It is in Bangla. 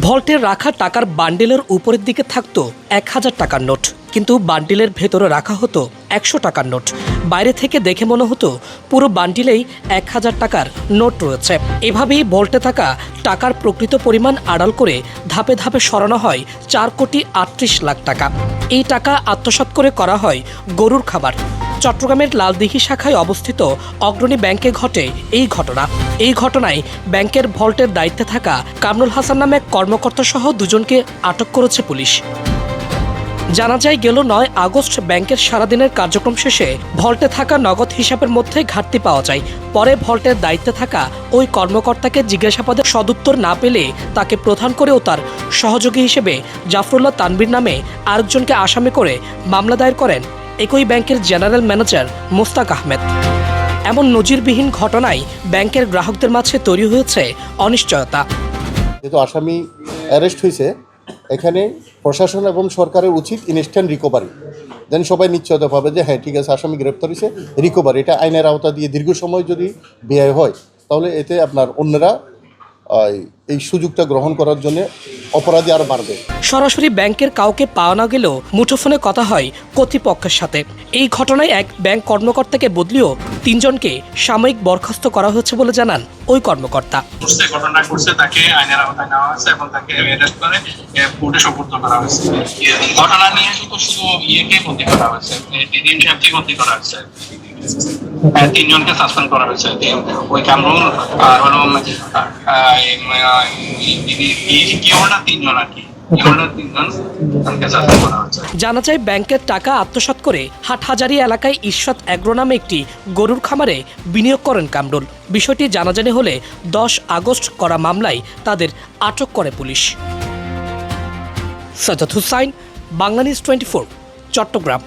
ভল্টে রাখা টাকার বান্ডিলের উপরের দিকে থাকতো 1000 টাকার নোট, কিন্তু বান্ডিলের ভেতরে রাখা হতো 100 টাকার নোট। বাইরে থেকে দেখে মনে হতো পুরো বান্ডিলেই 1000 টাকার নোট রয়েছে। এভাবেই ভল্টে থাকা টাকার প্রকৃত পরিমাণ আড়াল করে ধাপে ধাপে সরানো হয় 4,38,00,000 টাকা। এই টাকা আত্মসাৎ করে করা হয় গরুর খাবার। চট্টগ্রামের লালদিঘি শাখায় অবস্থিত অগ্রণী ব্যাংকে ঘটে এই ঘটনা। এই ঘটনায় ব্যাংকের ভল্টের দায়িত্বে থাকা কামরুল হাসান নামে কর্মকর্তা সহ দুজনকে আটক করেছে পুলিশ। জানা যায়, গেল 9 আগস্ট ব্যাংকের সারাদিনের কার্যক্রম শেষে ভল্টে থাকা নগদ হিসাবের মধ্যে ঘাটতি পাওয়া যায়। পরে ভল্টের দায়িত্বে থাকা ওই কর্মকর্তাকে জিজ্ঞাসাবাদের সদুত্তর না পেলে তাকে প্রধান করে ও তার সহযোগী হিসেবে জাফরুল্লাহ তানবীর নামে আরেকজনকে আসামি করে মামলা দায়ের করেন একই ব্যাংকের জেনারেল ম্যানেজার মোস্তাক আহমেদ। এমন নজিরবিহীন ঘটনায় ব্যাংকের গ্রাহকদের মাঝে তৈরি হয়েছে অনিশ্চয়তা। যেহেতু আসামি অ্যারেস্ট হয়েছে, এখানে প্রশাসন এবং সরকারের উচিত ইনস্ট্যান্ট রিকভারি, দেন সবাই নিশ্চয়তা পাবে যে হ্যাঁ ঠিক আছে আসামি গ্রেপ্তার হয়েছে, রিকভারি। এটা আইনের আওতা দিয়ে দীর্ঘ সময় যদি ব্যয় হয় তাহলে এতে আপনার অন্যরা এই সুযোগটা গ্রহণ করার জন্য অপরাধী আরও বাড়বে। সরাসরি ব্যাংকের কাউকে পাওয়া না গেলেও মুঠোফোনে কথা হয় কর্তৃপক্ষের সাথে। এই ঘটনায় এক ব্যাংক কর্মকর্তাকে বদলিয়েও 3 জনকে সাময়িক বরখাস্ত করা হয়েছে বলে জানান ওই কর্মকর্তা। ঘটনা করছে তাকে আইনের আওতায় নেওয়া হয়েছে এবং তাকে অ্যারেস্ট করে কোর্টে সোপর্দ করা হয়েছে। ঘটনা নিয়ে শুধু ইয়েকে বন্দী করা হয়েছে, দিদিন সাহেবকে বন্দী করা হয়েছে। 3 জনকে সাসপেন্ড করা হয়েছে। ওই কামরুল আর হলো 3 জন আর কি। জানা যায়, ব্যাংকের টাকা আত্মসাৎ করে হাটহাজারী এলাকায় ঈশ্বর এগ্রো নামে একটি গরুর খামারে বিনিয়োগ করেন কামরুল। বিষয়টি জানাজানি হলে 10 আগস্ট করা মামলায় তাদের আটক করে পুলিশ। সাজ্জাদ হুসাইন, বাংলা নিউজ 24, চট্টগ্রাম।